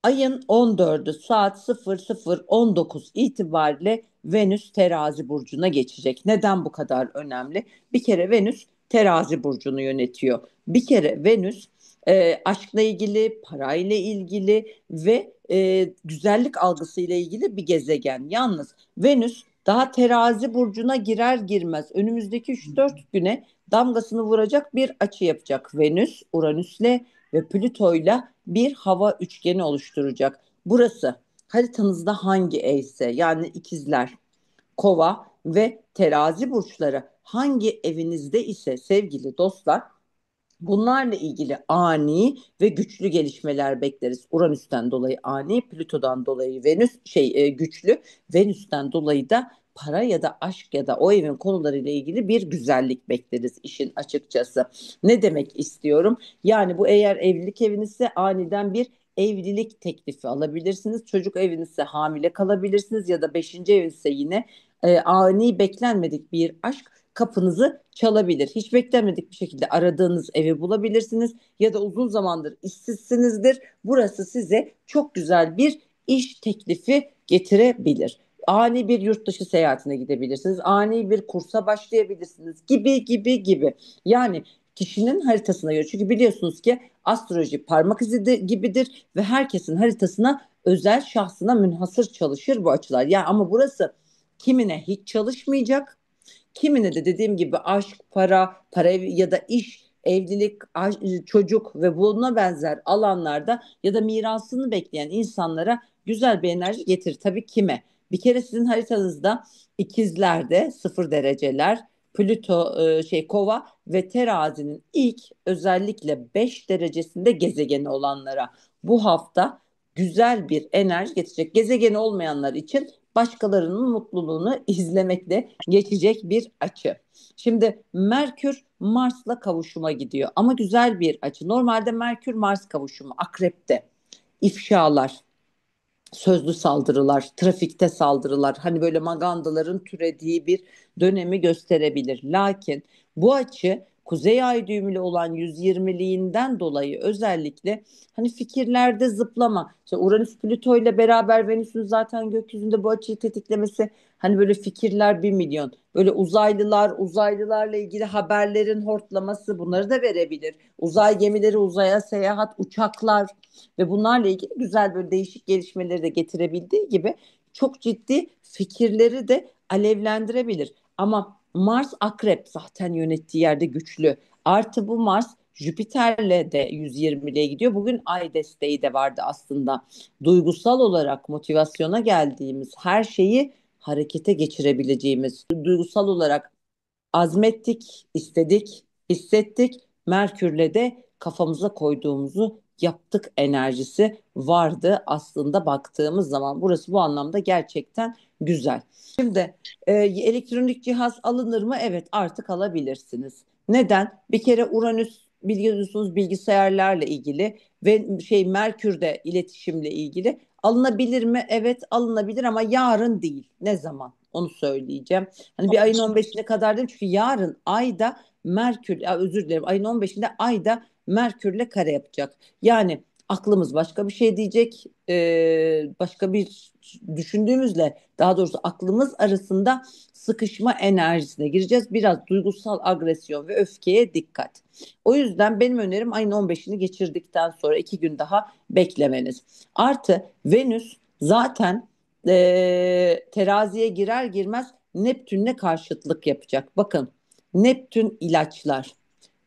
Ayın 14'ü saat 00:19 itibariyle Venüs Terazi burcuna geçecek. Neden bu kadar önemli? Bir kere Venüs Terazi burcunu yönetiyor. Bir kere Venüs aşkla ilgili, parayla ilgili ve güzellik algısıyla ilgili bir gezegen. Yalnız Venüs daha Terazi burcuna girer girmez önümüzdeki 3-4 güne damgasını vuracak bir açı yapacak. Venüs, Uranüs'le ve Plüto'yla bir hava üçgeni oluşturacak. Burası haritanızda hangi evse, yani ikizler, kova ve terazi burçları hangi evinizde ise sevgili dostlar, bunlarla ilgili ani ve güçlü gelişmeler bekleriz. Uranüs'ten dolayı ani, Plüto'dan dolayı güçlü, Venüs'ten dolayı da para ya da aşk ya da o evin konularıyla ilgili bir güzellik bekleriz işin açıkçası. Ne demek istiyorum? Yani bu, eğer evlilik evinizse aniden bir evlilik teklifi alabilirsiniz. Çocuk evinizse hamile kalabilirsiniz ya da beşinci evinizse yine ani beklenmedik bir aşk kapınızı çalabilir. Hiç beklenmedik bir şekilde aradığınız evi bulabilirsiniz ya da uzun zamandır işsizsinizdir. Burası size çok güzel bir iş teklifi getirebilir. Ani bir yurt dışı seyahatine gidebilirsiniz. Ani bir kursa başlayabilirsiniz gibi gibi gibi. Yani kişinin haritasına göre. Çünkü biliyorsunuz ki astroloji parmak izi gibidir ve herkesin haritasına özel, şahsına münhasır çalışır bu açılar. Yani ama burası kimine hiç çalışmayacak, kimine de dediğim gibi aşk, para ya da iş, evlilik, çocuk ve buna benzer alanlarda ya da mirasını bekleyen insanlara güzel bir enerji getirir. Tabii kime? Bir kere sizin haritanızda ikizlerde 0 dereceler, Plüto, kova ve terazinin ilk özellikle 5 derecesinde gezegeni olanlara bu hafta güzel bir enerji getirecek. Gezegeni olmayanlar için başkalarının mutluluğunu izlemekle geçecek bir açı. Şimdi Merkür Mars'la kavuşuma gidiyor ama güzel bir açı. Normalde Merkür Mars kavuşumu Akrep'te ifşalar, sözlü saldırılar, trafikte saldırılar, hani böyle magandaların türediği bir dönemi gösterebilir. Lakin bu açı Kuzey Ay düğümüyle olan 120'liğinden dolayı özellikle hani fikirlerde zıplama. İşte Uranüs Plüto ile beraber Venüs'ün zaten gökyüzünde bu açıyı tetiklemesi, hani böyle fikirler 1 milyon. Böyle uzaylılarla ilgili haberlerin hortlaması bunları da verebilir. Uzay gemileri, uzaya seyahat, uçaklar ve bunlarla ilgili güzel böyle değişik gelişmeleri de getirebildiği gibi çok ciddi fikirleri de alevlendirebilir. Ama Mars Akrep zaten yönettiği yerde güçlü. Artı bu Mars Jüpiter'le de 120'liğe gidiyor. Bugün Ay desteği de vardı aslında. Duygusal olarak motivasyona geldiğimiz her şeyi harekete geçirebileceğimiz, duygusal olarak azmettik, istedik, hissettik. Merkürle de kafamıza koyduğumuzu yaptık enerjisi vardı aslında baktığımız zaman. Burası bu anlamda gerçekten güzel. Şimdi elektronik cihaz alınır mı? Evet, artık alabilirsiniz. Neden? Bir kere Uranüs biliyorsunuz bilgisayarlarla ilgili ve Merkür'de iletişimle ilgili. Alınabilir mi? Evet, alınabilir ama yarın değil. Ne zaman? Onu söyleyeceğim. Hani bir ayın 15'ine kadar değil, çünkü yarın ayda Merkür, ya özür dilerim, ayın 15'inde ayda Merkürle kare yapacak. Yani aklımız başka bir şey diyecek, başka bir düşündüğümüzle, daha doğrusu aklımız arasında sıkışma enerjisine gireceğiz. Biraz duygusal agresyon ve öfkeye dikkat. O yüzden benim önerim ayın 15'ini geçirdikten sonra 2 gün daha beklemeniz. Artı Venüs zaten teraziye girer girmez Neptün'le karşıtlık yapacak. Bakın, Neptün ilaçlar,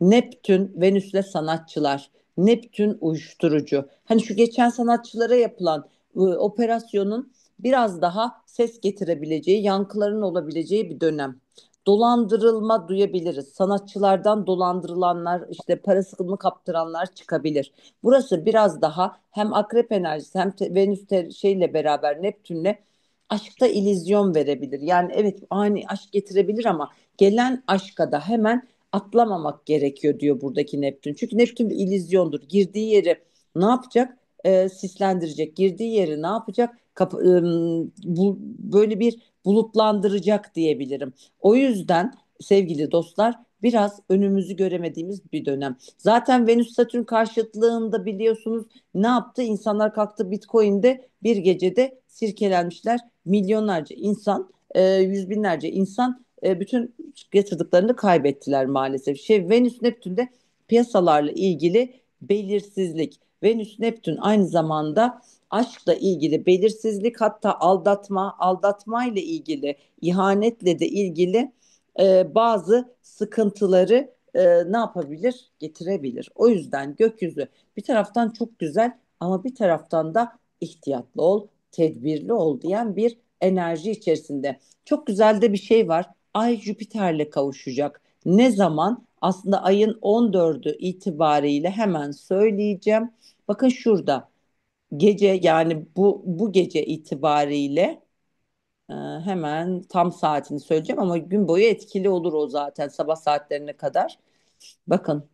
Neptün Venüs'le sanatçılar, Neptün uyuşturucu. Hani şu geçen sanatçılara yapılan operasyonun biraz daha ses getirebileceği, yankıların olabileceği bir dönem. Dolandırılma duyabiliriz. Sanatçılardan dolandırılanlar, işte parasını kaptıranlar çıkabilir. Burası biraz daha hem akrep enerjisi hem Venüs şeyle beraber Neptün'le aşkta illüzyon verebilir. Yani evet, ani aşk getirebilir ama gelen aşka da hemen atlamamak gerekiyor diyor buradaki Neptün. Çünkü Neptün bir illüzyondur. Girdiği yeri ne yapacak? Sislendirecek. Girdiği yeri ne yapacak? Böyle bir bulutlandıracak diyebilirim. O yüzden sevgili dostlar, biraz önümüzü göremediğimiz bir dönem. Zaten Venüs Satürn karşıtlığında biliyorsunuz ne yaptı? İnsanlar kalktı Bitcoin'de bir gecede sirkelenmişler. Milyonlarca insan, yüz binlerce insan bütün yatırdıklarını kaybettiler maalesef. Venüs Neptün'de piyasalarla ilgili belirsizlik. Venüs Neptün aynı zamanda aşkla ilgili belirsizlik, hatta aldatma ile ilgili, ihanetle de ilgili bazı sıkıntıları ne yapabilir? Getirebilir. O yüzden gökyüzü bir taraftan çok güzel ama bir taraftan da ihtiyatlı ol, tedbirli ol diyen bir enerji içerisinde. Çok güzel de bir şey var. Ay Jüpiter'le kavuşacak. Ne zaman? Aslında ayın 14'ü itibariyle hemen söyleyeceğim. Bakın şurada gece, yani bu gece itibariyle hemen tam saatini söyleyeceğim ama gün boyu etkili olur o zaten sabah saatlerine kadar. Bakın,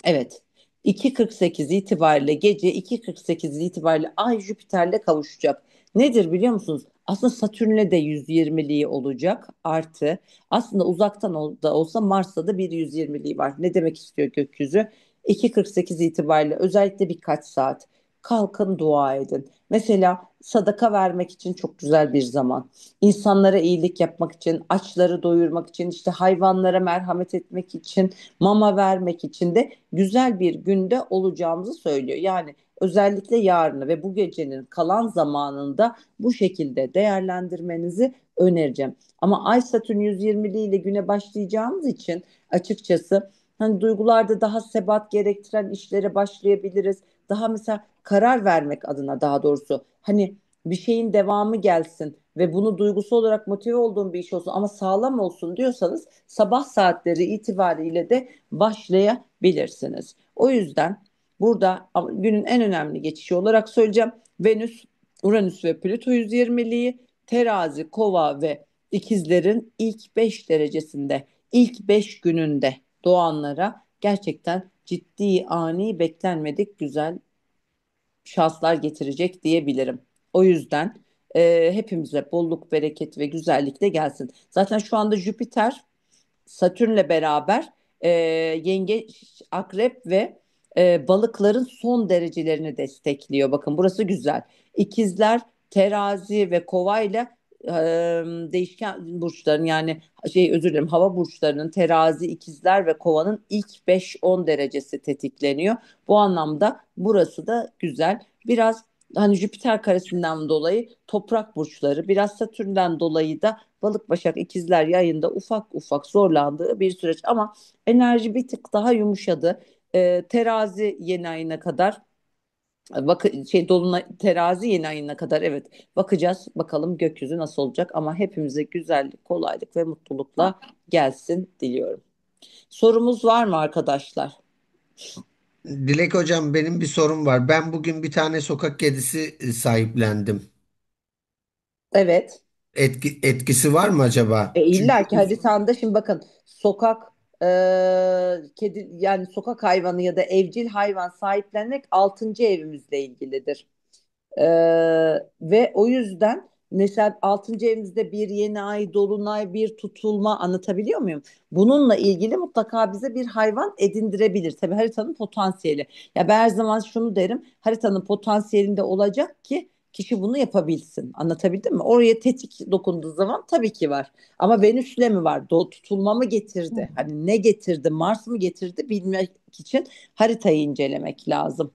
evet, 2.48 itibariyle, gece 2.48 itibariyle Ay Jüpiter'le kavuşacak. Nedir biliyor musunuz? Aslında Satürn'le de 120'liği olacak. Artı aslında uzaktan da olsa Mars'ta da bir 120'liği var. Ne demek istiyor gökyüzü? 2.48 itibariyle özellikle birkaç saat kalkın, dua edin. Mesela sadaka vermek için çok güzel bir zaman. İnsanlara iyilik yapmak için, açları doyurmak için, işte hayvanlara merhamet etmek için, mama vermek için de güzel bir günde olacağımızı söylüyor. Yani özellikle yarını ve bu gecenin kalan zamanında bu şekilde değerlendirmenizi önereceğim. Ama Ay Satürn 120'li ile güne başlayacağımız için açıkçası hani duygularda daha sebat gerektiren işlere başlayabiliriz. Daha mesela karar vermek adına, daha doğrusu hani bir şeyin devamı gelsin ve bunu duygusal olarak motive olduğum bir iş olsun ama sağlam olsun diyorsanız sabah saatleri itibariyle de başlayabilirsiniz. O yüzden burada günün en önemli geçişi olarak söyleyeceğim. Venüs, Uranüs ve Plüto 120'liği, terazi, kova ve ikizlerin ilk 5 derecesinde, ilk 5 gününde doğanlara gerçekten ciddi, ani, beklenmedik güzel şanslar getirecek diyebilirim. O yüzden hepimize bolluk, bereket ve güzellik de gelsin. Zaten şu anda Jüpiter Satürn'le beraber Yengeç, Akrep ve balıkların son derecelerini destekliyor. Bakın burası güzel. İkizler, Terazi ve Kova ile e, değişken burçların, yani özür dilerim, hava burçlarının Terazi, İkizler ve Kova'nın ilk 5-10 derecesi tetikleniyor. Bu anlamda burası da güzel. Biraz hani Jüpiter karesinden dolayı toprak burçları, biraz Satürn'den dolayı da Balık, Başak, İkizler Yayında ufak ufak zorlandığı bir süreç ama enerji bir tık daha yumuşadı. Terazi yeni ayına kadar Dolunay Terazi yeni ayına kadar, evet, bakacağız bakalım gökyüzü nasıl olacak ama hepimize güzellik, kolaylık ve mutlulukla gelsin diliyorum. Sorumuz var mı arkadaşlar? Dilek hocam, benim bir sorum var. Ben bugün bir tane sokak kedisi sahiplendim. Evet. Etkisi var mı acaba? Çünkü İlla ki haritanda şimdi bakın sokak kedi, yani sokak hayvanı ya da evcil hayvan sahiplenmek 6. evimizle ilgilidir. Ee, Ve o yüzden mesela 6. evimizde bir yeni ay, dolunay, bir tutulma, anlatabiliyor muyum? Bununla ilgili mutlaka bize bir hayvan edindirebilir. Tabii haritanın potansiyeli. Ya ben her zaman şunu derim. Haritanın potansiyelinde olacak ki kişi bunu yapabilsin. Anlatabildim mi? Oraya tetik dokunduğu zaman tabii ki var. Ama Venüs'le mi var? Tutulma mı getirdi? Hani ne getirdi? Mars mı getirdi? Bilmek için haritayı incelemek lazım.